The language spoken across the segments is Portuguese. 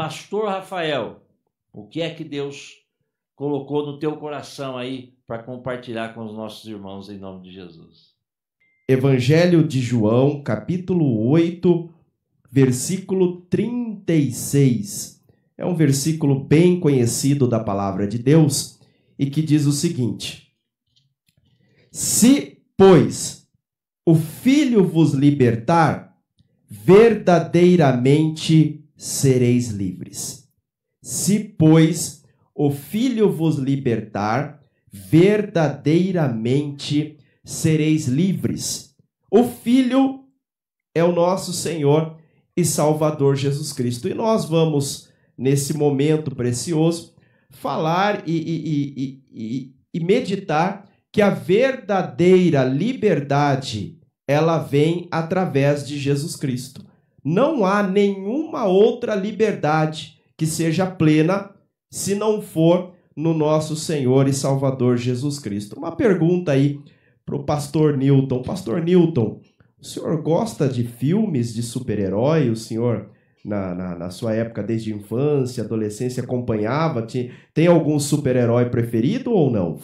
Pastor Rafael, o que é que Deus colocou no teu coração aí para compartilhar com os nossos irmãos em nome de Jesus? Evangelho de João, capítulo 8, versículo 36. É um versículo bem conhecido da palavra de Deus e que diz o seguinte: Se, pois, o Filho vos libertar, verdadeiramente sereis livres. Se, pois, o Filho vos libertar, verdadeiramente sereis livres. O Filho é o nosso Senhor e Salvador Jesus Cristo. E nós vamos, nesse momento precioso, falar e meditar que a verdadeira liberdade, ela vem através de Jesus Cristo. Não há nenhuma outra liberdade que seja plena se não for no nosso Senhor e Salvador Jesus Cristo. Uma pergunta aí para o pastor Newton. Pastor Newton, o senhor gosta de filmes de super-herói? O senhor, na sua época, desde infância, adolescência, acompanhava? Tem algum super-herói preferido ou não?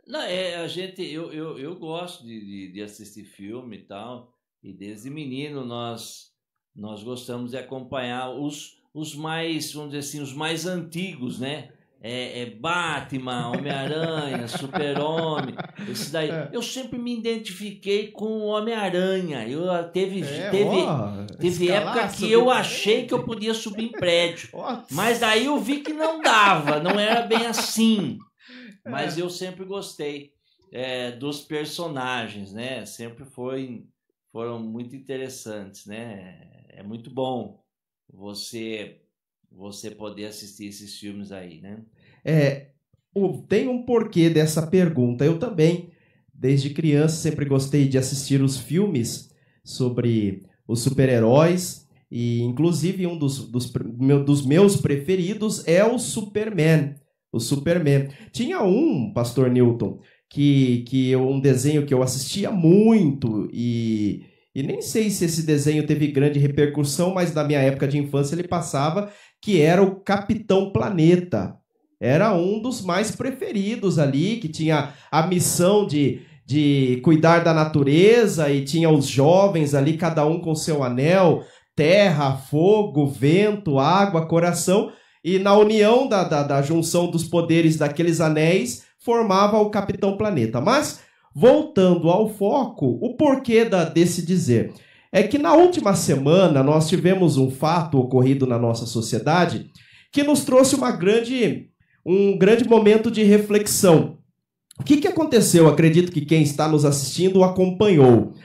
Não, eu gosto de assistir filme e tal, e desde menino nós gostamos de acompanhar os mais, vamos dizer assim, os mais antigos, né? Batman, Homem-Aranha, Super-Homem, esse daí. Eu sempre me identifiquei com o Homem-Aranha. Teve época que eu achei que eu podia subir em prédio. Mas daí eu vi que não dava, não era bem assim. Mas eu sempre gostei dos personagens, né? Sempre foram muito interessantes, né? É muito bom você poder assistir esses filmes aí, né? Tem um porquê dessa pergunta. Eu também, desde criança, sempre gostei de assistir os filmes sobre os super-heróis, e inclusive um dos meus preferidos é o Superman. O Superman. Tinha um, pastor Newton, um desenho que eu assistia muito, e nem sei se esse desenho teve grande repercussão, mas na minha época de infância ele passava, que era o Capitão Planeta. Era um dos mais preferidos ali, que tinha a missão de cuidar da natureza, e tinha os jovens ali, cada um com seu anel, terra, fogo, vento, água, coração, e na união da junção dos poderes daqueles anéis, formava o Capitão Planeta. Mas, voltando ao foco, o porquê desse dizer é que na última semana nós tivemos um fato ocorrido na nossa sociedade que nos trouxe um grande momento de reflexão. O que aconteceu? Acredito que quem está nos assistindo acompanhou.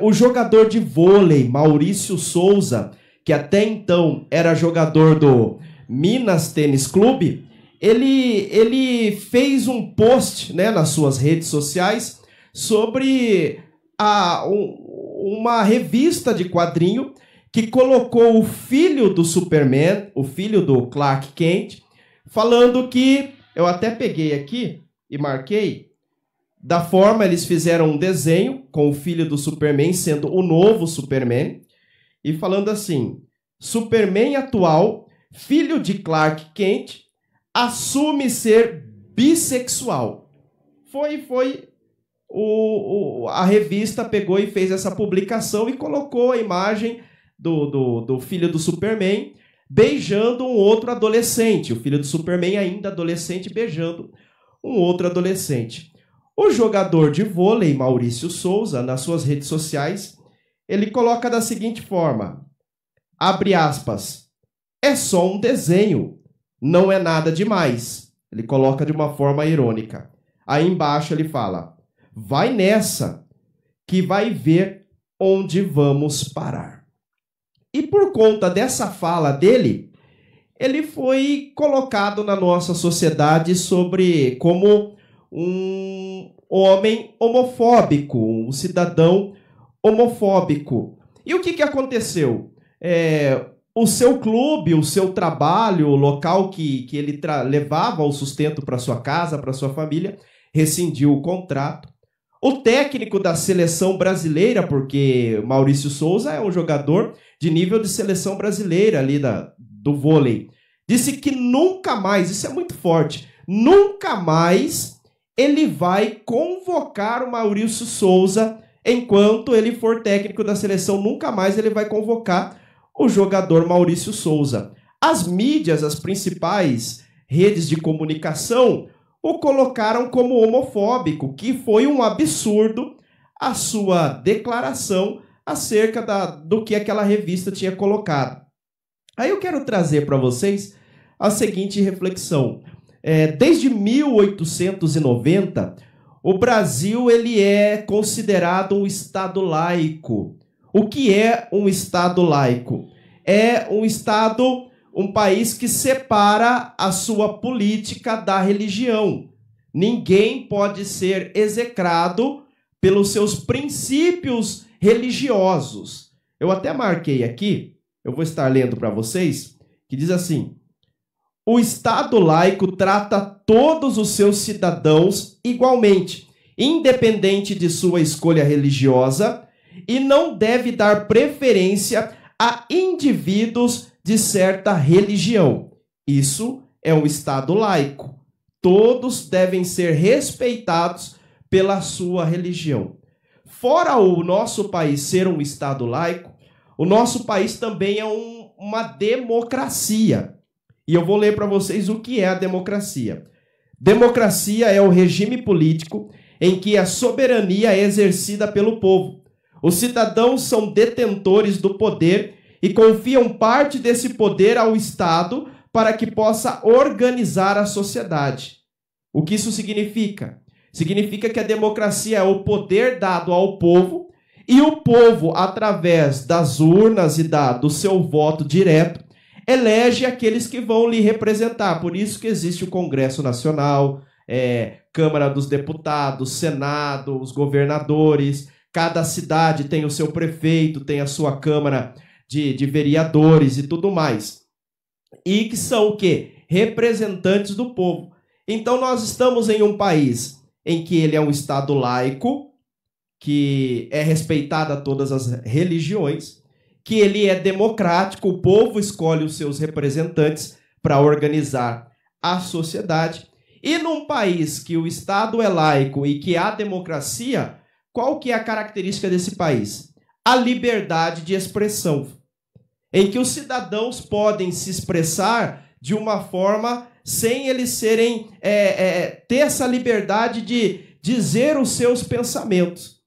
O jogador de vôlei, Maurício Souza, que até então era jogador do Minas Tênis Clube, ele fez um post, né, nas suas redes sociais sobre uma revista de quadrinho que colocou o filho do Superman, o filho do Clark Kent, falando que, eu até peguei aqui e marquei, da forma eles fizeram um desenho com o filho do Superman sendo o novo Superman, e falando assim: Superman atual, filho de Clark Kent, assume ser bissexual. A revista pegou e fez essa publicação e colocou a imagem do filho do Superman beijando um outro adolescente. O filho do Superman ainda adolescente beijando um outro adolescente. O jogador de vôlei, Maurício Souza, nas suas redes sociais, ele coloca da seguinte forma, abre aspas, é só um desenho, não é nada demais. Ele coloca de uma forma irônica. Aí embaixo ele fala, vai nessa, que vai ver onde vamos parar. E por conta dessa fala dele, ele foi colocado na nossa sociedade como um homem homofóbico, um cidadão homofóbico. E o que aconteceu? O seu clube, o seu trabalho, o local que ele levava o sustento para sua casa, para sua família, rescindiu o contrato. O técnico da seleção brasileira, porque Maurício Souza é um jogador de nível de seleção brasileira ali do vôlei, disse que nunca mais, isso é muito forte, nunca mais ele vai convocar o Maurício Souza enquanto ele for técnico da seleção. Nunca mais ele vai convocar o jogador Maurício Souza. As mídias, as principais redes de comunicação, o colocaram como homofóbico, que foi um absurdo a sua declaração acerca do que aquela revista tinha colocado. Aí eu quero trazer para vocês a seguinte reflexão. Desde 1890, o Brasil ele é considerado um Estado laico. O que é um Estado laico? É um país que separa a sua política da religião. Ninguém pode ser execrado pelos seus princípios religiosos. Eu até marquei aqui, eu vou estar lendo para vocês, que diz assim: o Estado laico trata todos os seus cidadãos igualmente, independente de sua escolha religiosa, e não deve dar preferência a indivíduos de certa religião. Isso é um Estado laico. Todos devem ser respeitados pela sua religião. Fora o nosso país ser um Estado laico, o nosso país também é uma democracia. E eu vou ler para vocês o que é a democracia. Democracia é o regime político em que a soberania é exercida pelo povo. Os cidadãos são detentores do poder e confiam parte desse poder ao Estado para que possa organizar a sociedade. O que isso significa? Significa que a democracia é o poder dado ao povo e o povo, através das urnas e do seu voto direto, elege aqueles que vão lhe representar. Por isso que existe o Congresso Nacional, Câmara dos Deputados, Senado, os governadores. Cada cidade tem o seu prefeito, tem a sua Câmara de vereadores e tudo mais. E que são o quê? Representantes do povo. Então nós estamos em um país em que ele é um Estado laico, que é respeitado a todas as religiões, que ele é democrático, o povo escolhe os seus representantes para organizar a sociedade. E num país que o Estado é laico e que há democracia, qual que é a característica desse país? A liberdade de expressão, em que os cidadãos podem se expressar de uma forma sem eles ter essa liberdade de dizer os seus pensamentos.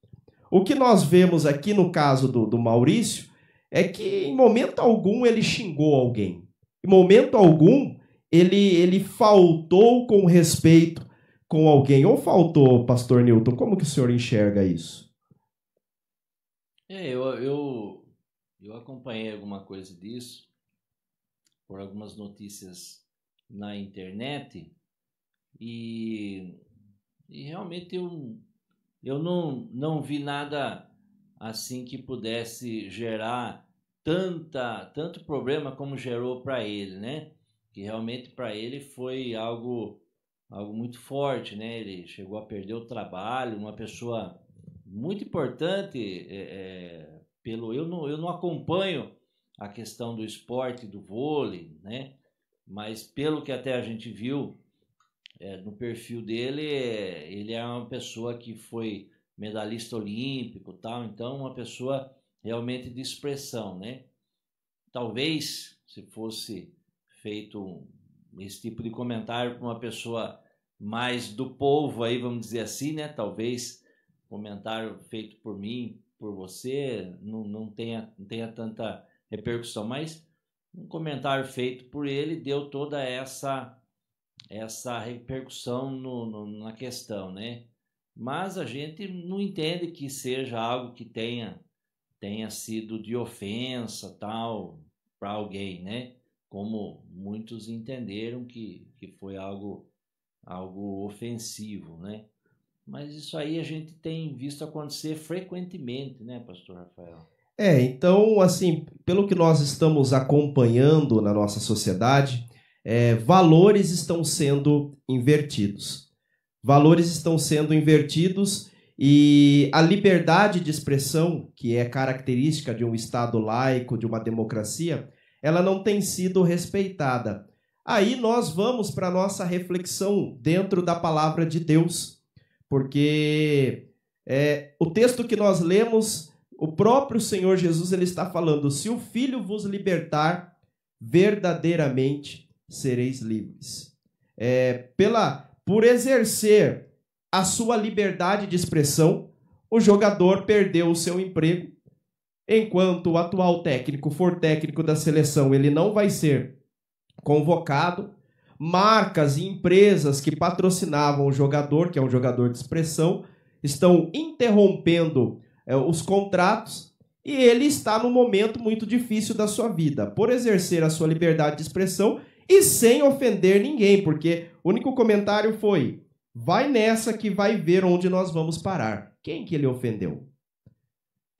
O que nós vemos aqui no caso do Maurício é que em momento algum ele xingou alguém. Em momento algum ele faltou com respeito com alguém. Ou faltou, pastor Newton? Como que o senhor enxerga isso? Eu acompanhei alguma coisa disso por algumas notícias na internet e realmente eu não vi nada assim que pudesse gerar tanto problema como gerou para ele, né? Que realmente para ele foi algo muito forte, né? Ele chegou a perder o trabalho, uma pessoa muito importante. Eu não acompanho a questão do esporte, do vôlei, né? Mas pelo que até a gente viu no perfil dele, ele é uma pessoa que foi medalhista olímpico, tal, então uma pessoa realmente de expressão, né? Talvez se fosse feito esse tipo de comentário para uma pessoa mais do povo aí, vamos dizer assim, né? Talvez comentário feito por mim, por você, não tenha tanta repercussão, mas um comentário feito por ele deu toda essa repercussão na questão, né? Mas a gente não entende que seja algo que tenha sido de ofensa, tal, para alguém, né? Como muitos entenderam que foi algo ofensivo, né? Mas isso aí a gente tem visto acontecer frequentemente, né, pastor Rafael? Então, assim, pelo que nós estamos acompanhando na nossa sociedade, valores estão sendo invertidos. Valores estão sendo invertidos E a liberdade de expressão, que é característica de um Estado laico, de uma democracia, ela não tem sido respeitada. Aí nós vamos para a nossa reflexão dentro da palavra de Deus, porque o texto que nós lemos, o próprio Senhor Jesus, ele está falando: se o Filho vos libertar, verdadeiramente sereis livres. Por exercer a sua liberdade de expressão, o jogador perdeu o seu emprego. Enquanto o atual técnico for técnico da seleção, ele não vai ser convocado. Marcas e empresas que patrocinavam o jogador, que é um jogador de expressão, estão interrompendo os contratos, e ele está num momento muito difícil da sua vida, por exercer a sua liberdade de expressão e sem ofender ninguém, porque o único comentário foi: vai nessa que vai ver onde nós vamos parar. Quem que ele ofendeu?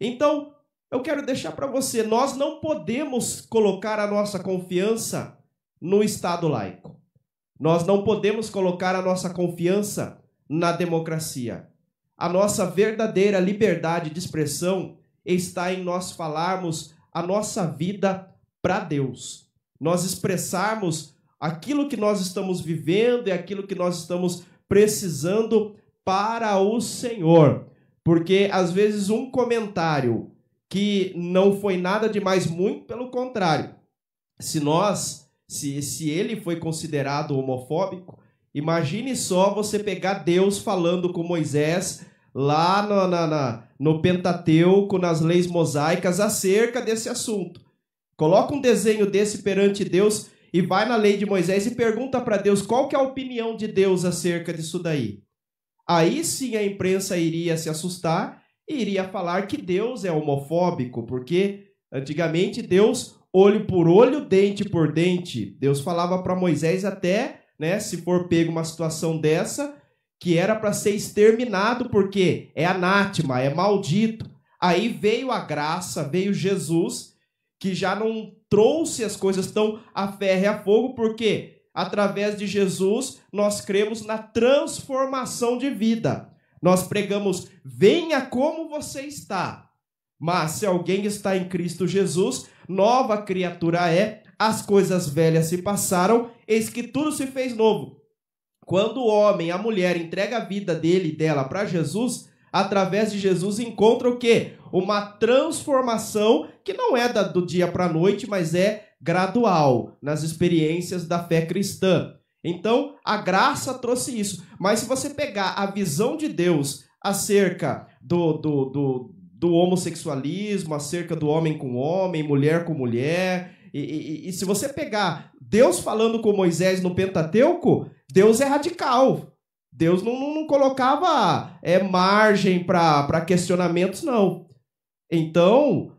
Então, eu quero deixar para você, nós não podemos colocar a nossa confiança no Estado laico. Nós não podemos colocar a nossa confiança na democracia. A nossa verdadeira liberdade de expressão está em nós falarmos a nossa vida para Deus. Nós expressarmos aquilo que nós estamos vivendo e aquilo que nós estamos precisando para o Senhor. Porque, às vezes, um comentário que não foi nada demais, muito pelo contrário. Se ele foi considerado homofóbico, imagine só você pegar Deus falando com Moisés lá no Pentateuco, nas leis mosaicas, acerca desse assunto. Coloca um desenho desse perante Deus e vai na lei de Moisés e pergunta para Deus qual que é a opinião de Deus acerca disso daí. Aí sim a imprensa iria se assustar e iria falar que Deus é homofóbico, porque antigamente Deus, olho por olho, dente por dente. Deus falava para Moisés até, se for pego uma situação dessa, que era para ser exterminado, porque é anátema, é maldito. Aí veio a graça, veio Jesus, que já não trouxe as coisas tão a ferro e a fogo, porque através de Jesus nós cremos na transformação de vida. Nós pregamos: venha como você está. Mas se alguém está em Cristo Jesus, nova criatura é, as coisas velhas se passaram, eis que tudo se fez novo. Quando o homem, a mulher, entrega a vida dele e dela para Jesus, através de Jesus encontra o quê? Uma transformação que não é do dia para a noite, mas é gradual nas experiências da fé cristã. Então, a graça trouxe isso. Mas se você pegar a visão de Deus acerca do homossexualismo, acerca do homem com homem, mulher com mulher, e se você pegar Deus falando com Moisés no Pentateuco, Deus é radical. Deus não colocava margem para questionamentos, não. Então,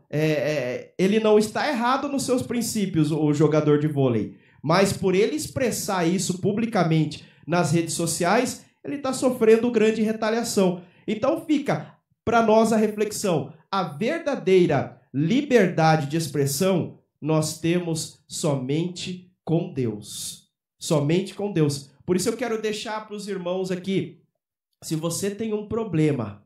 ele não está errado nos seus princípios, o jogador de vôlei. Mas por ele expressar isso publicamente nas redes sociais, ele está sofrendo grande retaliação. Então fica para nós a reflexão: a verdadeira liberdade de expressão nós temos somente com Deus. Somente com Deus. Por isso eu quero deixar para os irmãos aqui, se você tem um problema,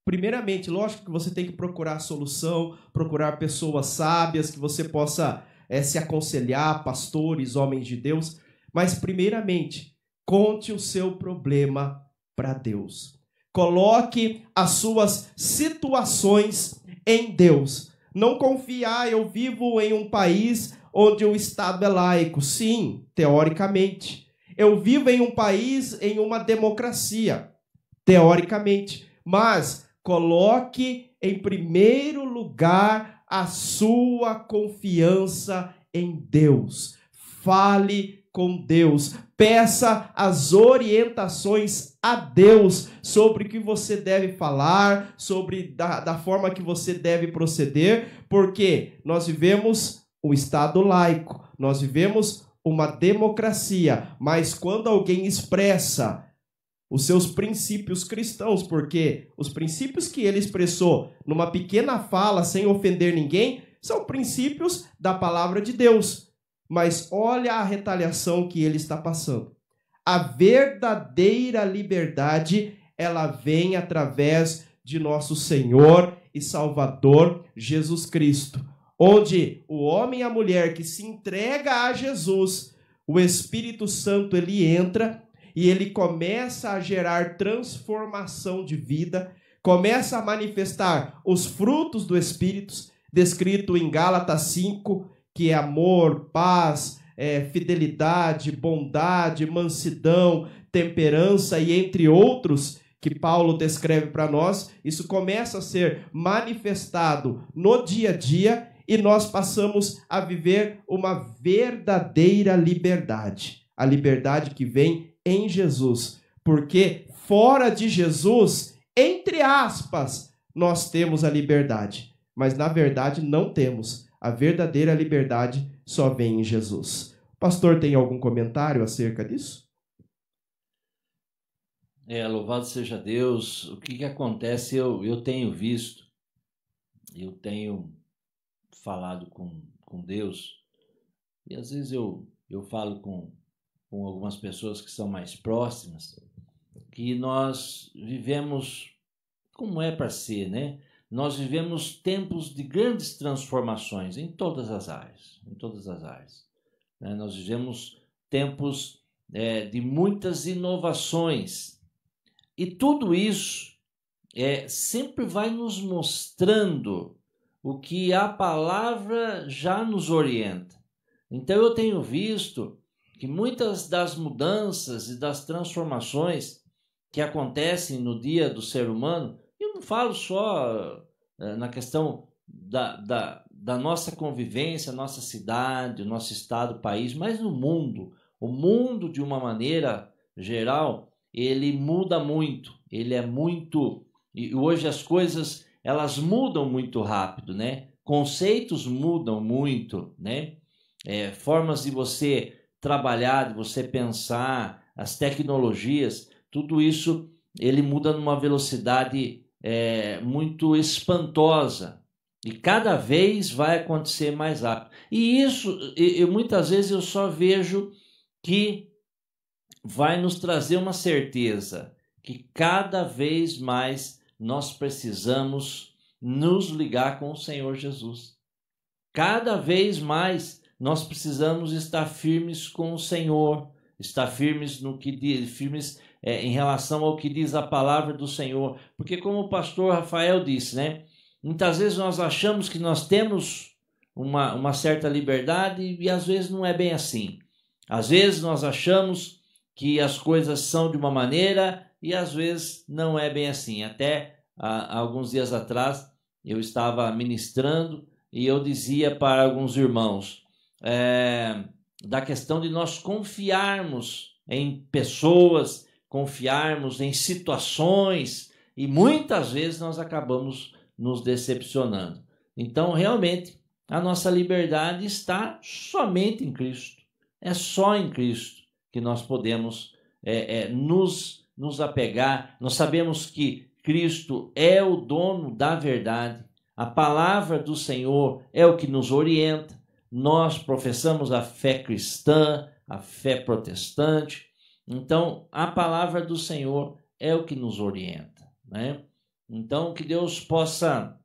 primeiramente, lógico que você tem que procurar a solução, procurar pessoas sábias, que você possa se aconselhar, pastores, homens de Deus, mas primeiramente, conte o seu problema para Deus. Coloque as suas situações em Deus. Não confie: eu vivo em um país onde o Estado é laico. Sim, teoricamente. Eu vivo em um país, em uma democracia. Teoricamente. Mas coloque em primeiro lugar a sua confiança em Deus. Fale com Deus. Peça as orientações a Deus sobre o que você deve falar, sobre da forma que você deve proceder, porque nós vivemos um Estado laico, nós vivemos uma democracia, mas quando alguém expressa os seus princípios cristãos, porque os princípios que ele expressou numa pequena fala, sem ofender ninguém, são princípios da palavra de Deus. Mas olha a retaliação que ele está passando. A verdadeira liberdade ela vem através de nosso Senhor e Salvador Jesus Cristo, onde o homem e a mulher que se entrega a Jesus, o Espírito Santo ele entra e ele começa a gerar transformação de vida, começa a manifestar os frutos do Espírito, descrito em Gálatas 5, que é amor, paz, fidelidade, bondade, mansidão, temperança e entre outros que Paulo descreve para nós. Isso começa a ser manifestado no dia a dia e nós passamos a viver uma verdadeira liberdade. A liberdade que vem em Jesus. Porque fora de Jesus, entre aspas, nós temos a liberdade. Mas na verdade não temos. A verdadeira liberdade só vem em Jesus. Pastor, tem algum comentário acerca disso? Louvado seja Deus. O que acontece, eu tenho visto, eu tenho falado com Deus, e às vezes eu falo com algumas pessoas que são mais próximas, que nós vivemos como é para ser, né? Nós vivemos tempos de grandes transformações em todas as áreas, né? Nós vivemos tempos de muitas inovações, e tudo isso sempre vai nos mostrando o que a palavra já nos orienta. Então eu tenho visto que muitas das mudanças e das transformações que acontecem no dia do ser humano, eu não falo só na questão da nossa convivência, nossa cidade, o nosso estado, país, mas no mundo. O mundo, de uma maneira geral, ele muda muito, ele é muito... E hoje as coisas, elas mudam muito rápido, né? Conceitos mudam muito, né? Formas de você trabalhar, de você pensar, as tecnologias, tudo isso, ele muda numa velocidade muito espantosa. E cada vez vai acontecer mais rápido. E isso, muitas vezes eu só vejo que vai nos trazer uma certeza que cada vez mais nós precisamos nos ligar com o Senhor Jesus. Cada vez mais nós precisamos estar firmes com o Senhor, estar firmes no que diz, em relação ao que diz a palavra do Senhor. Porque como o pastor Rafael disse, né? Muitas vezes nós achamos que nós temos uma certa liberdade e às vezes não é bem assim. Às vezes nós achamos que as coisas são de uma maneira e às vezes não é bem assim. Até alguns dias atrás eu estava ministrando e eu dizia para alguns irmãos da questão de nós confiarmos em pessoas, confiarmos em situações e muitas vezes nós acabamos nos decepcionando. Então, realmente, a nossa liberdade está somente em Cristo. É só em Cristo que nós podemos nos apegar. Nós sabemos que Cristo é o dono da verdade. A palavra do Senhor é o que nos orienta. Nós professamos a fé cristã, a fé protestante. Então, a palavra do Senhor é o que nos orienta, né? Então, que Deus possa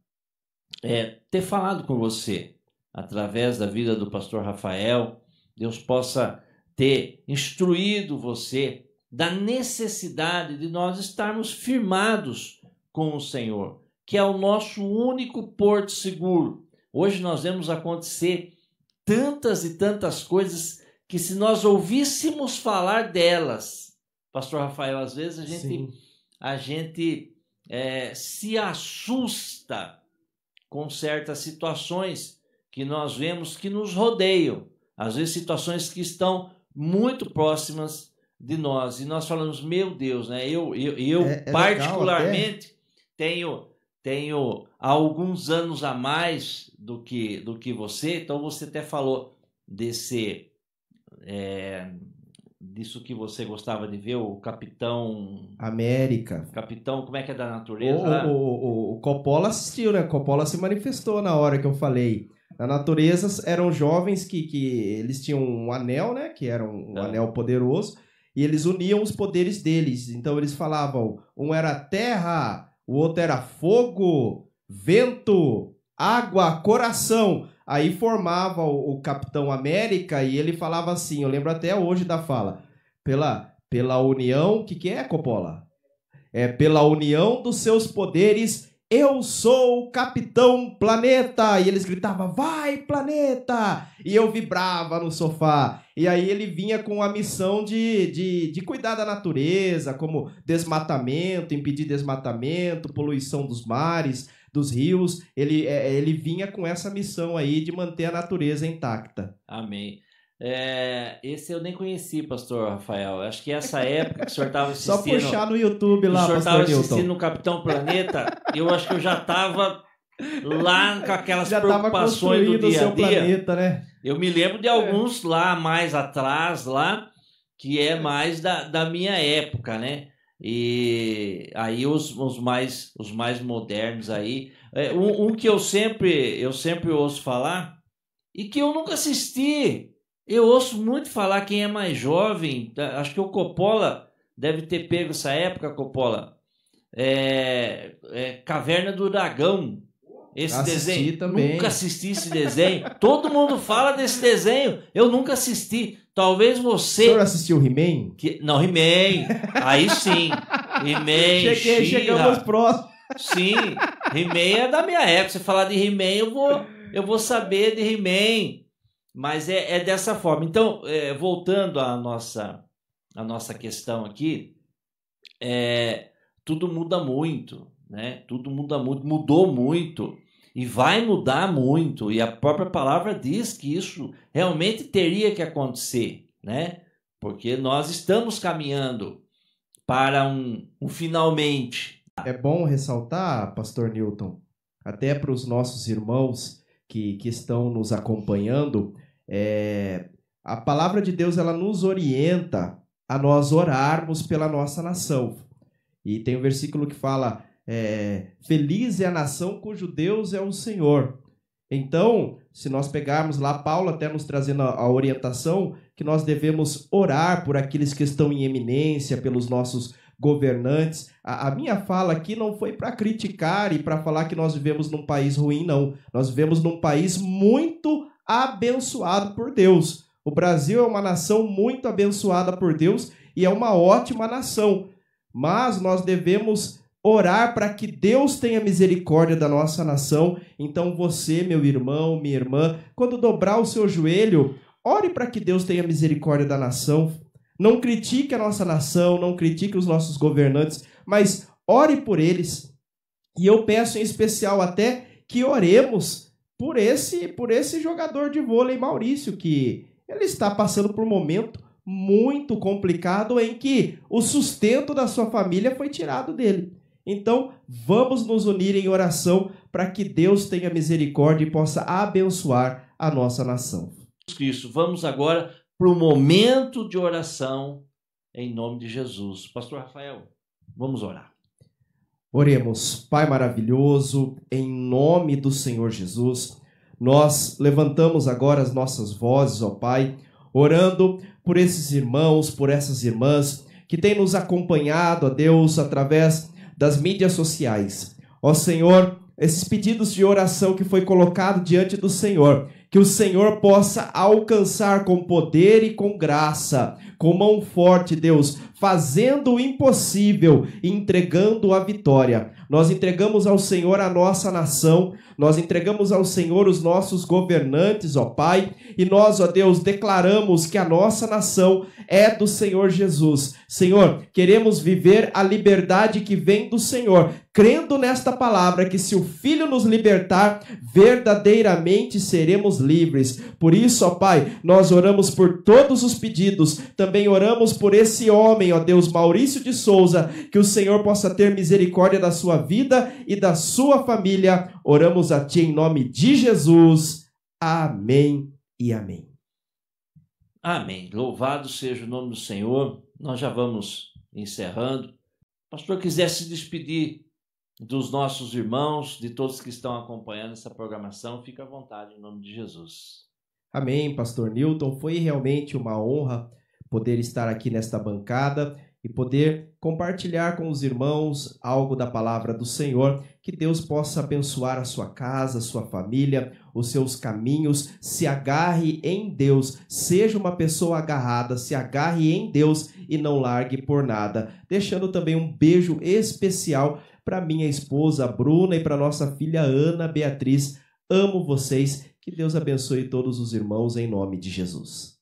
ter falado com você através da vida do pastor Rafael. Deus possa ter instruído você da necessidade de nós estarmos firmados com o Senhor, que é o nosso único porto seguro. Hoje nós vemos acontecer tantas e tantas coisas que se nós ouvíssemos falar delas, pastor Rafael, às vezes a gente se assusta com certas situações que nós vemos que nos rodeiam, às vezes situações que estão muito próximas de nós, e nós falamos, meu Deus, né? Eu particularmente tenho alguns anos a mais do que você, então você até falou disso que você gostava de ver, o Capitão América. Capitão, como é que é da natureza? O Coppola assistiu, né? Coppola se manifestou na hora que eu falei. Na natureza eram jovens que eles tinham um anel, né? Que era um anel poderoso. e eles uniam os poderes deles. Então eles falavam, um era terra, o outro era fogo, vento, água, coração. Aí formava o Capitão América e ele falava assim, eu lembro até hoje da fala, pela união, o que é, Coppola? É pela união dos seus poderes, eu sou o Capitão Planeta. E eles gritavam, vai, Planeta! E eu vibrava no sofá. E aí ele vinha com a missão de cuidar da natureza, como desmatamento, impedir desmatamento, poluição dos mares, dos rios. Ele vinha com essa missão aí de manter a natureza intacta. Amém. Esse eu nem conheci, pastor Rafael. Acho que essa época que o senhor estava assistindo... Só puxar no YouTube lá, pastor Newton. O senhor estava assistindo Newton. o Capitão Planeta, eu acho que eu já estava lá com aquelas preocupações do dia a dia. Planeta, né? Eu me lembro de alguns lá mais atrás, lá, que é mais da minha época, né? E aí os mais modernos aí. Um que eu sempre ouço falar e que eu nunca assisti. Eu ouço muito falar, quem é mais jovem, acho que o Coppola deve ter pego essa época, Coppola. Caverna do Dragão. Esse desenho. Também. Nunca assisti esse desenho. Todo mundo fala desse desenho. Eu nunca assisti. Talvez você... O senhor assistiu He-Man? Não, He-Man. Aí sim. He-Man, chegamos próximos. Sim. He-Man é da minha época. Se falar de He-Man, eu vou saber de He-Man. Mas é dessa forma. Então, voltando à nossa questão aqui, tudo muda muito, né? Tudo muda muito, mudou muito e vai mudar muito. E a própria palavra diz que isso realmente teria que acontecer, né? Porque nós estamos caminhando para um finalmente. É bom ressaltar, pastor Newton, até para os nossos irmãos que estão nos acompanhando, a palavra de Deus ela nos orienta a nós orarmos pela nossa nação. E tem um versículo que fala, feliz é a nação cujo Deus é o Senhor. Então, se nós pegarmos lá, Paulo até nos trazendo a orientação, que nós devemos orar por aqueles que estão em eminência, pelos nossos governantes. A minha fala aqui não foi para criticar e para falar que nós vivemos num país ruim, não. Nós vivemos num país muito abençoado por Deus. O Brasil é uma nação muito abençoada por Deus e é uma ótima nação. Mas nós devemos orar para que Deus tenha misericórdia da nossa nação. Então você, meu irmão, minha irmã, quando dobrar o seu joelho, ore para que Deus tenha misericórdia da nação. Não critique a nossa nação, não critique os nossos governantes, mas ore por eles. E eu peço em especial até que oremos por esse jogador de vôlei, Maurício, que ele está passando por um momento muito complicado em que o sustento da sua família foi tirado dele. Então, vamos nos unir em oração para que Deus tenha misericórdia e possa abençoar a nossa nação. Cristo, vamos agora para o momento de oração em nome de Jesus. Pastor Rafael, vamos orar. Oremos. Pai maravilhoso, em nome do Senhor Jesus, nós levantamos agora as nossas vozes, ó Pai, orando por esses irmãos, por essas irmãs que têm nos acompanhado, ó Deus, através das mídias sociais. Ó Senhor, esses pedidos de oração que foi colocado diante do Senhor, que o Senhor possa alcançar com poder e com graça, com mão forte, Deus, fazendo o impossível e entregando a vitória. Nós entregamos ao Senhor a nossa nação, nós entregamos ao Senhor os nossos governantes, ó Pai, e nós, ó Deus, declaramos que a nossa nação é do Senhor Jesus. Senhor, queremos viver a liberdade que vem do Senhor, crendo nesta palavra que se o Filho nos libertar, verdadeiramente seremos livres. Por isso, ó Pai, nós oramos por todos os pedidos, também oramos por esse homem, ó Deus, Maurício de Souza, que o Senhor possa ter misericórdia da sua vida e da sua família. Oramos a Ti em nome de Jesus. Amém e amém. Amém. Louvado seja o nome do Senhor. Nós já vamos encerrando. O pastor quiser se despedir dos nossos irmãos, de todos que estão acompanhando essa programação, fica à vontade em nome de Jesus. Amém, pastor Newton. Foi realmente uma honra poder estar aqui nesta bancada e poder compartilhar com os irmãos algo da palavra do Senhor. Que Deus possa abençoar a sua casa, a sua família, os seus caminhos. Se agarre em Deus, seja uma pessoa agarrada, se agarre em Deus e não largue por nada. Deixando também um beijo especial para minha esposa Bruna e para nossa filha Ana Beatriz. Amo vocês. Que Deus abençoe todos os irmãos em nome de Jesus.